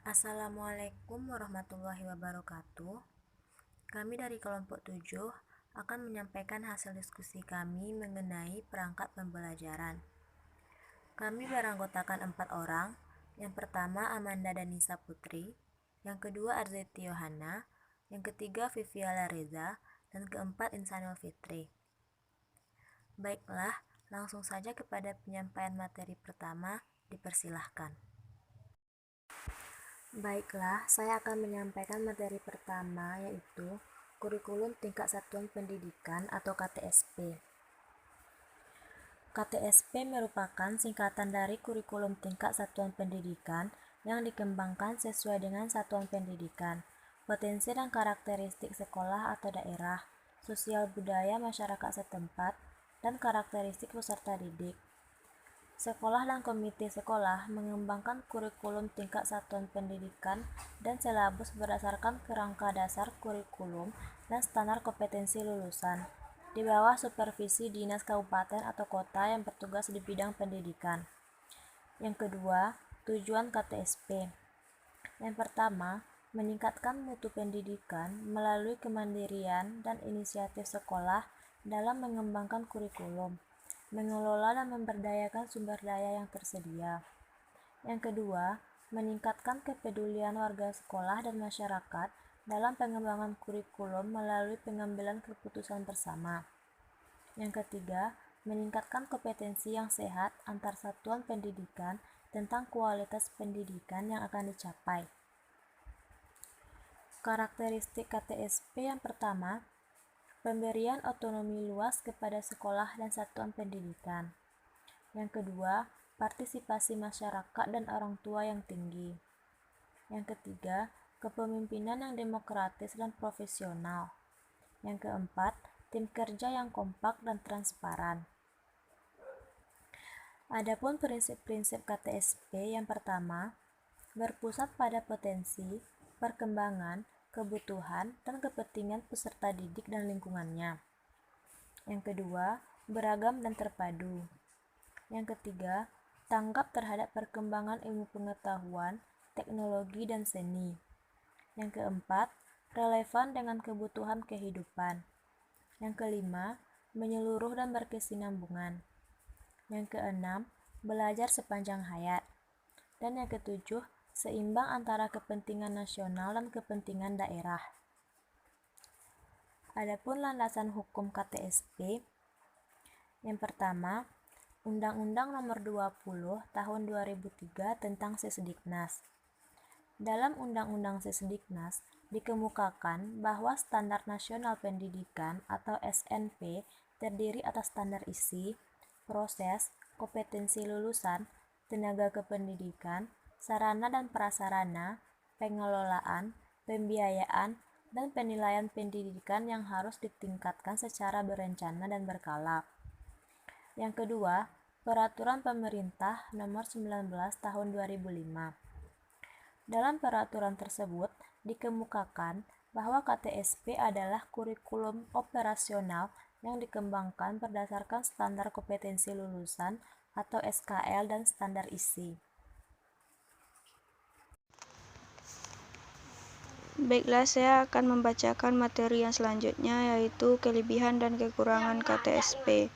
Assalamualaikum warahmatullahi wabarakatuh. Kami dari kelompok 7 akan menyampaikan hasil diskusi kami mengenai perangkat pembelajaran. Kami beranggotakan 4 orang. Yang pertama Amanda Danisa Putri, yang kedua Arzeti Yohana, yang ketiga Viviala Reza, dan keempat Insanul Fitri. Baiklah, langsung saja kepada penyampaian materi pertama, dipersilahkan. Baiklah, saya akan menyampaikan materi pertama, yaitu Kurikulum Tingkat Satuan Pendidikan atau KTSP. KTSP merupakan singkatan dari Kurikulum Tingkat Satuan Pendidikan yang dikembangkan sesuai dengan satuan pendidikan, potensi dan karakteristik sekolah atau daerah, sosial budaya masyarakat setempat, dan karakteristik peserta didik. Sekolah dan komite sekolah mengembangkan kurikulum tingkat satuan pendidikan dan silabus berdasarkan kerangka dasar kurikulum dan standar kompetensi lulusan, di bawah supervisi dinas kabupaten atau kota yang bertugas di bidang pendidikan. Yang kedua, tujuan KTSP. Yang pertama, meningkatkan mutu pendidikan melalui kemandirian dan inisiatif sekolah dalam mengembangkan kurikulum, mengelola dan memberdayakan sumber daya yang tersedia. Yang kedua, meningkatkan kepedulian warga sekolah dan masyarakat dalam pengembangan kurikulum melalui pengambilan keputusan bersama. Yang ketiga, meningkatkan kompetensi yang sehat antar satuan pendidikan tentang kualitas pendidikan yang akan dicapai. Karakteristik KTSP yang pertama, pemberian otonomi luas kepada sekolah dan satuan pendidikan. Yang kedua, partisipasi masyarakat dan orang tua yang tinggi. Yang ketiga, kepemimpinan yang demokratis dan profesional. Yang keempat, tim kerja yang kompak dan transparan. Adapun prinsip-prinsip KTSP yang pertama, berpusat pada potensi, perkembangan, kebutuhan, dan kepentingan peserta didik dan lingkungannya. Yang kedua, beragam dan terpadu. Yang ketiga, tanggap terhadap perkembangan ilmu pengetahuan, teknologi, dan seni. Yang keempat, relevan dengan kebutuhan kehidupan. Yang kelima, menyeluruh dan berkesinambungan. Yang keenam, belajar sepanjang hayat. Dan yang ketujuh, seimbang antara kepentingan nasional dan kepentingan daerah. Adapun landasan hukum KTSP, yang pertama, Undang-Undang Nomor 20 Tahun 2003 tentang Sisdiknas. Dalam Undang-Undang Sisdiknas dikemukakan bahwa Standar Nasional Pendidikan atau SNP terdiri atas standar isi, proses, kompetensi lulusan, tenaga kependidikan, sarana dan prasarana, pengelolaan, pembiayaan, dan penilaian pendidikan yang harus ditingkatkan secara berencana dan berkala. Yang kedua, Peraturan Pemerintah Nomor 19 Tahun 2005. Dalam peraturan tersebut dikemukakan bahwa KTSP adalah kurikulum operasional yang dikembangkan berdasarkan standar kompetensi lulusan atau SKL dan standar isi. Baiklah, saya akan membacakan materi yang selanjutnya, yaitu kelebihan dan kekurangan KTSP.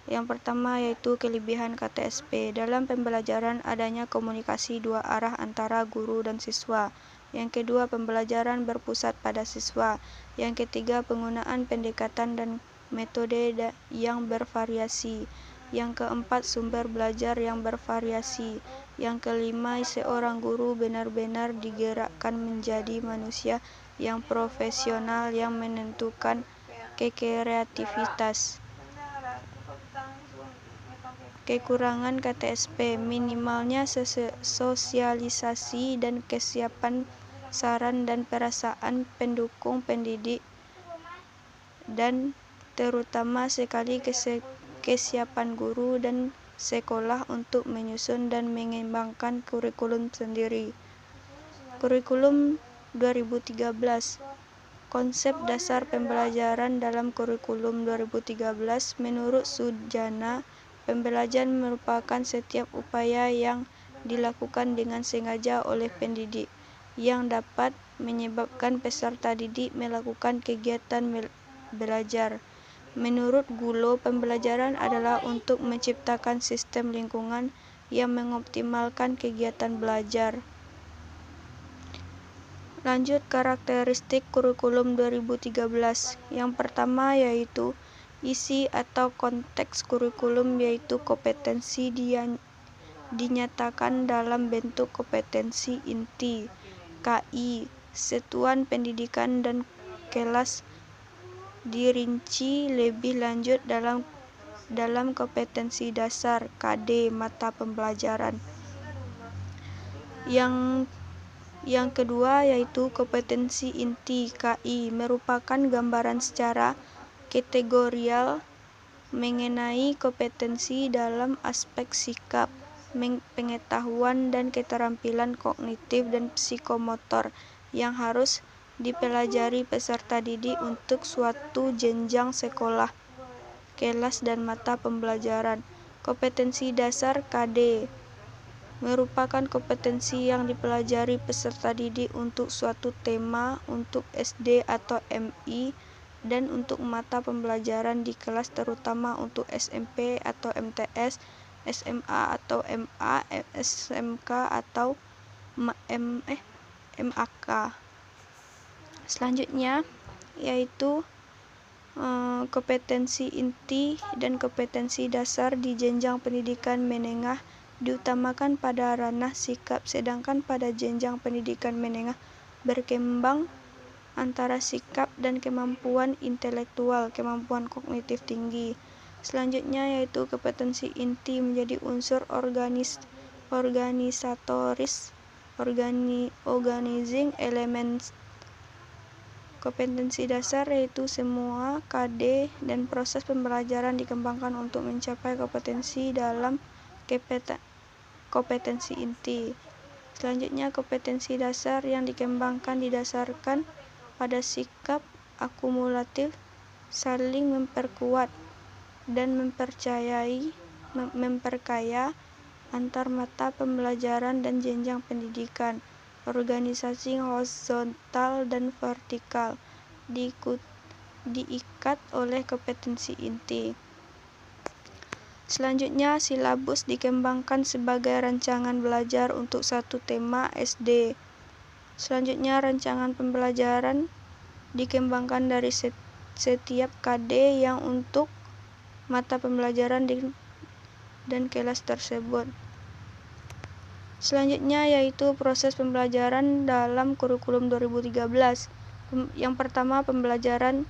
Yang pertama yaitu kelebihan KTSP. Dalam pembelajaran adanya komunikasi dua arah antara guru dan siswa. Yang kedua, pembelajaran berpusat pada siswa. Yang ketiga, penggunaan pendekatan dan metode yang bervariasi. Yang keempat, sumber belajar yang bervariasi. Yang kelima, seorang guru benar-benar digerakkan menjadi manusia yang profesional yang menentukan kreativitas. Kekurangan KTSP, minimalnya sosialisasi dan kesiapan saran dan perasaan pendukung pendidik, dan terutama sekali kesiapan guru dan sekolah untuk menyusun dan mengembangkan kurikulum sendiri. Kurikulum 2013. Konsep dasar pembelajaran dalam kurikulum 2013 menurut Sudjana, pembelajaran merupakan setiap upaya yang dilakukan dengan sengaja oleh pendidik, yang dapat menyebabkan peserta didik melakukan kegiatan belajar. Menurut Gulo, pembelajaran adalah untuk menciptakan sistem lingkungan yang mengoptimalkan kegiatan belajar. Lanjut karakteristik kurikulum 2013. Yang pertama yaitu isi atau konteks kurikulum, yaitu kompetensi dinyatakan dalam bentuk kompetensi inti KI, satuan pendidikan dan kelas dirinci lebih lanjut dalam kompetensi dasar KD mata pembelajaran. Yang kedua yaitu kompetensi inti KI, merupakan gambaran secara kategorial mengenai kompetensi dalam aspek sikap, pengetahuan dan keterampilan kognitif dan psikomotor yang harus dipelajari peserta didik untuk suatu jenjang sekolah, kelas dan mata pembelajaran. Kompetensi dasar KD merupakan kompetensi yang dipelajari peserta didik untuk suatu tema untuk SD atau MI dan untuk mata pembelajaran di kelas, terutama untuk SMP atau MTS, SMA atau MA, SMK atau MAK. Selanjutnya yaitu kompetensi inti dan kompetensi dasar di jenjang pendidikan menengah diutamakan pada ranah sikap, sedangkan pada jenjang pendidikan menengah berkembang antara sikap dan kemampuan intelektual, kemampuan kognitif tinggi. Selanjutnya yaitu kompetensi inti menjadi unsur organisatoris, organizing elements. Kompetensi dasar yaitu semua KD dan proses pembelajaran dikembangkan untuk mencapai kompetensi dalam kompetensi inti. Selanjutnya kompetensi dasar yang dikembangkan didasarkan pada sikap akumulatif, saling memperkuat dan memperkaya antar mata pembelajaran dan jenjang pendidikan, organisasi horizontal dan vertikal, diikat oleh kompetensi inti. Selanjutnya, silabus dikembangkan sebagai rancangan belajar untuk satu tema SD. Selanjutnya, rancangan pembelajaran dikembangkan dari setiap KD yang untuk mata pembelajaran dan kelas tersebut. Selanjutnya yaitu proses pembelajaran dalam kurikulum 2013. Yang pertama, pembelajaran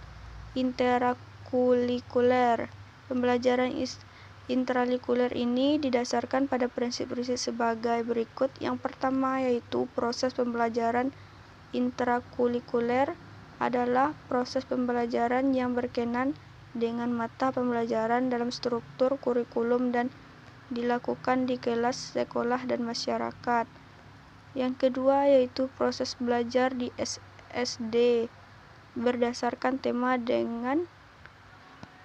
intrakurikuler. Pembelajaran intrakurikuler ini didasarkan pada prinsip-prinsip sebagai berikut. Yang pertama yaitu proses pembelajaran intrakurikuler adalah proses pembelajaran yang berkenaan dengan mata pembelajaran dalam struktur kurikulum dan dilakukan di kelas, sekolah, dan masyarakat. Yang kedua yaitu proses belajar di SD berdasarkan tema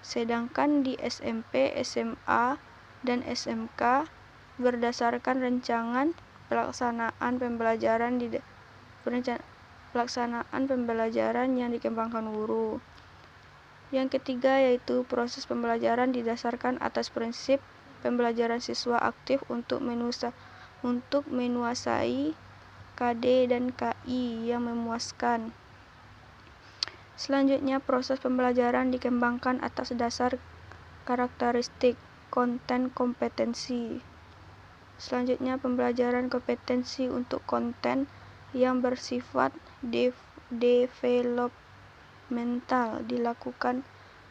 sedangkan di SMP, SMA, dan SMK berdasarkan rancangan pelaksanaan pembelajaran yang dikembangkan guru. Yang ketiga yaitu proses pembelajaran didasarkan atas prinsip pembelajaran siswa aktif untuk menguasai KD dan KI yang memuaskan. Selanjutnya, proses pembelajaran dikembangkan atas dasar karakteristik konten kompetensi. Selanjutnya, pembelajaran kompetensi untuk konten yang bersifat developmental dilakukan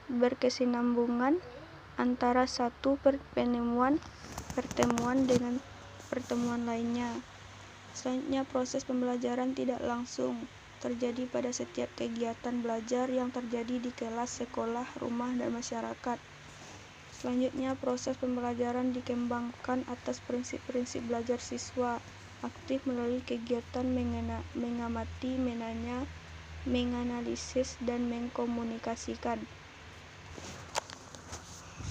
berkesinambungan antara satu pertemuan dengan pertemuan lainnya. Selanjutnya, proses pembelajaran tidak langsung terjadi pada setiap kegiatan belajar yang terjadi di kelas, sekolah, rumah, dan masyarakat. Selanjutnya, proses pembelajaran dikembangkan atas prinsip-prinsip belajar siswa aktif melalui kegiatan mengamati, menanya, menganalisis, dan mengkomunikasikan.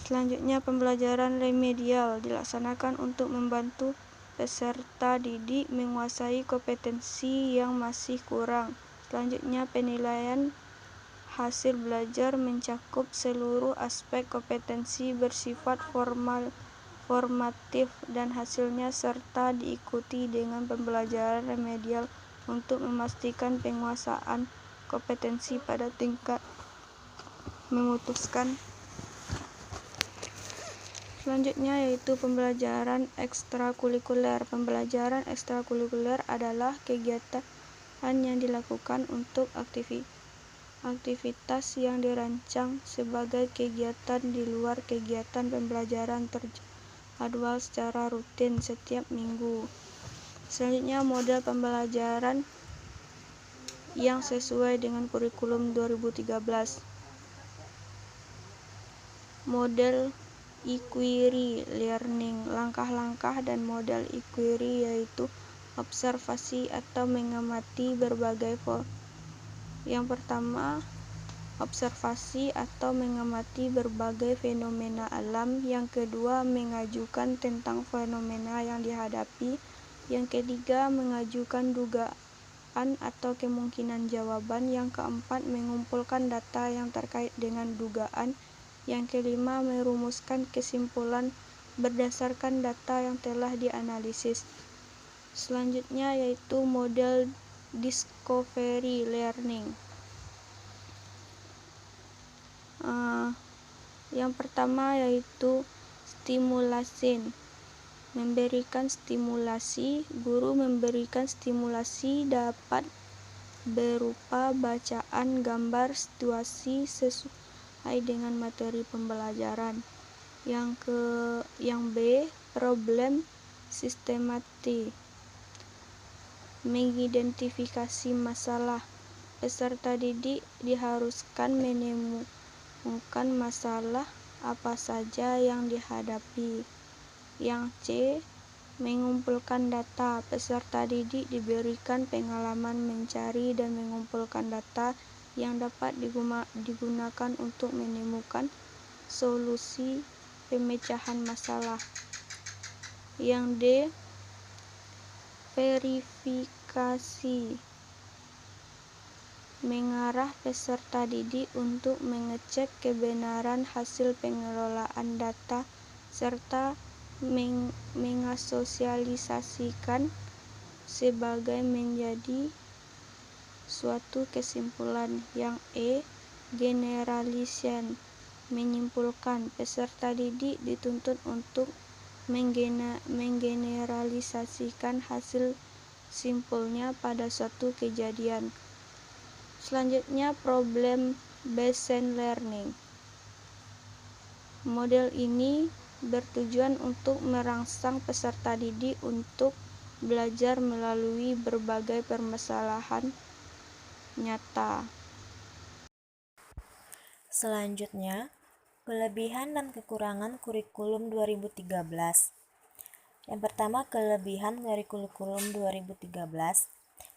Selanjutnya, pembelajaran remedial dilaksanakan untuk membantu peserta didik menguasai kompetensi yang masih kurang. Selanjutnya, penilaian hasil belajar mencakup seluruh aspek kompetensi bersifat formatif dan hasilnya serta diikuti dengan pembelajaran remedial untuk memastikan penguasaan kompetensi pada tingkat memutuskan. Selanjutnya yaitu pembelajaran ekstrakurikuler. Pembelajaran ekstrakurikuler adalah kegiatan yang dilakukan untuk aktivitas yang dirancang sebagai kegiatan di luar kegiatan pembelajaran terjadwal secara rutin setiap minggu. Selanjutnya, model pembelajaran yang sesuai dengan kurikulum 2013. Model inquiry learning. Langkah-langkah dan model inquiry yaitu observasi atau mengamati berbagai Yang pertama, observasi atau mengamati berbagai fenomena alam. Yang kedua, mengajukan tentang fenomena yang dihadapi. Yang ketiga, mengajukan dugaan atau kemungkinan jawaban. Yang keempat, mengumpulkan data yang terkait dengan dugaan. Yang kelima, merumuskan kesimpulan berdasarkan data yang telah dianalisis. Selanjutnya yaitu model discovery learning. Yang pertama yaitu stimulasi. Memberikan stimulasi. Guru memberikan stimulasi dapat berupa bacaan, gambar, situasi sesuai dengan materi pembelajaran. Yang B, problem sistematik. Mengidentifikasi masalah. Peserta didik diharuskan menemukan masalah apa saja yang dihadapi. Yang C, mengumpulkan data. Peserta didik diberikan pengalaman mencari dan mengumpulkan data yang dapat digunakan untuk menemukan solusi pemecahan masalah. Yang D, verifikasi. Mengarah peserta didik untuk mengecek kebenaran hasil pengelolaan data serta mengasosialisasikan sebagai menjadi suatu kesimpulan. Yang E, generalization. Menyimpulkan. Peserta didik dituntut untuk menggeneralisasikan hasil simpulnya pada suatu kejadian. Selanjutnya, problem based learning. Model ini bertujuan untuk merangsang peserta didik untuk belajar melalui berbagai permasalahan nyata. Selanjutnya, kelebihan dan kekurangan kurikulum 2013. Yang pertama, kelebihan dari kurikulum 2013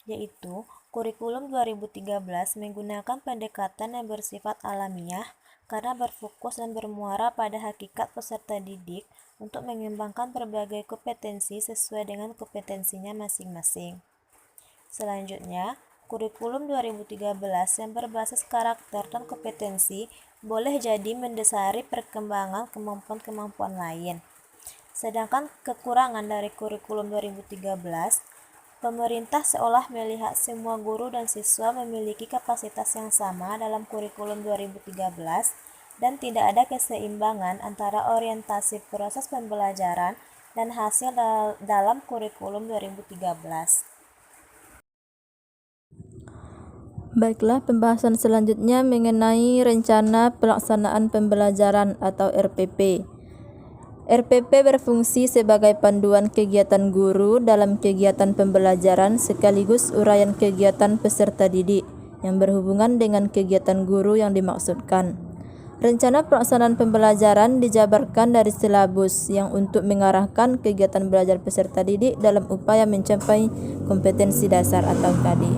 yaitu kurikulum 2013 menggunakan pendekatan yang bersifat alamiah karena berfokus dan bermuara pada hakikat peserta didik untuk mengembangkan berbagai kompetensi sesuai dengan kompetensinya masing-masing. Selanjutnya, kurikulum 2013 yang berbasis karakter dan kompetensi boleh jadi mendasari perkembangan kemampuan-kemampuan lain. Sedangkan kekurangan dari kurikulum 2013, pemerintah seolah melihat semua guru dan siswa memiliki kapasitas yang sama dalam kurikulum 2013 dan tidak ada keseimbangan antara orientasi proses pembelajaran dan hasil dalam kurikulum 2013. Baiklah, pembahasan selanjutnya mengenai rencana pelaksanaan pembelajaran atau RPP. RPP berfungsi sebagai panduan kegiatan guru dalam kegiatan pembelajaran sekaligus uraian kegiatan peserta didik yang berhubungan dengan kegiatan guru yang dimaksudkan. Rencana pelaksanaan pembelajaran dijabarkan dari silabus yang untuk mengarahkan kegiatan belajar peserta didik dalam upaya mencapai kompetensi dasar atau KD.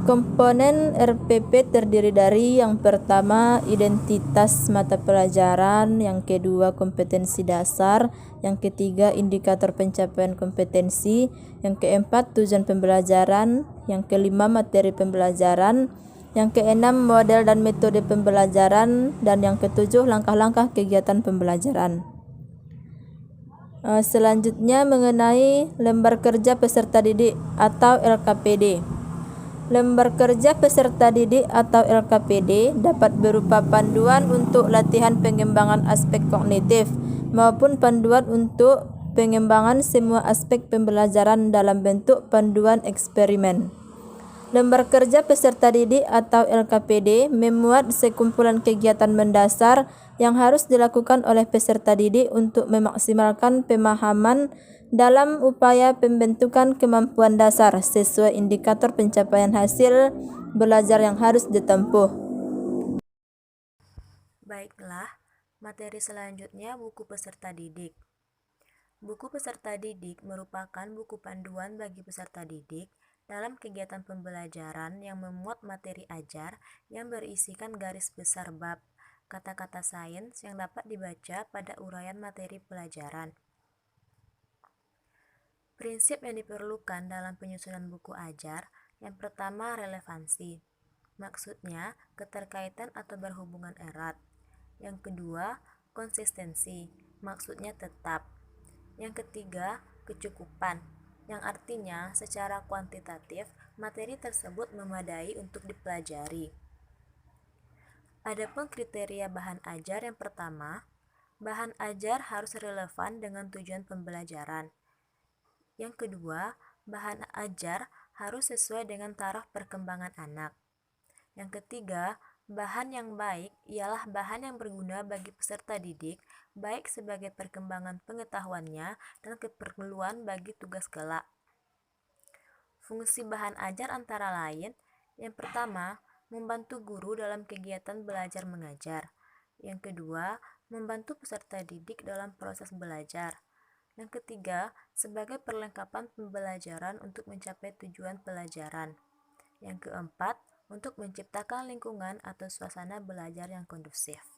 Komponen RPP terdiri dari yang pertama identitas mata pelajaran, yang kedua kompetensi dasar, yang ketiga indikator pencapaian kompetensi, yang keempat tujuan pembelajaran, yang kelima materi pembelajaran, yang keenam model dan metode pembelajaran, dan yang ketujuh langkah-langkah kegiatan pembelajaran. Selanjutnya mengenai lembar kerja peserta didik atau LKPD. Lembar kerja peserta didik atau LKPD dapat berupa panduan untuk latihan pengembangan aspek kognitif maupun panduan untuk pengembangan semua aspek pembelajaran dalam bentuk panduan eksperimen. Lembar kerja peserta didik atau LKPD memuat sekumpulan kegiatan mendasar yang harus dilakukan oleh peserta didik untuk memaksimalkan pemahaman dalam upaya pembentukan kemampuan dasar sesuai indikator pencapaian hasil belajar yang harus ditempuh. Baiklah, materi selanjutnya buku peserta didik. Buku peserta didik merupakan buku panduan bagi peserta didik dalam kegiatan pembelajaran yang memuat materi ajar yang berisikan garis besar bab, kata-kata sains yang dapat dibaca pada uraian materi pelajaran. Prinsip yang diperlukan dalam penyusunan buku ajar, yang pertama relevansi. Maksudnya, keterkaitan atau berhubungan erat. Yang kedua, konsistensi. Maksudnya tetap. Yang ketiga, kecukupan. Yang artinya, secara kuantitatif, materi tersebut memadai untuk dipelajari. Adapun kriteria bahan ajar yang pertama, bahan ajar harus relevan dengan tujuan pembelajaran. Yang kedua, bahan ajar harus sesuai dengan taraf perkembangan anak. Yang ketiga, bahan yang baik ialah bahan yang berguna bagi peserta didik, baik sebagai perkembangan pengetahuannya dan keperluan bagi tugas kelak. Fungsi bahan ajar antara lain, yang pertama, membantu guru dalam kegiatan belajar mengajar. Yang kedua, membantu peserta didik dalam proses belajar. Yang ketiga, sebagai perlengkapan pembelajaran untuk mencapai tujuan pelajaran. Yang keempat, untuk menciptakan lingkungan atau suasana belajar yang kondusif.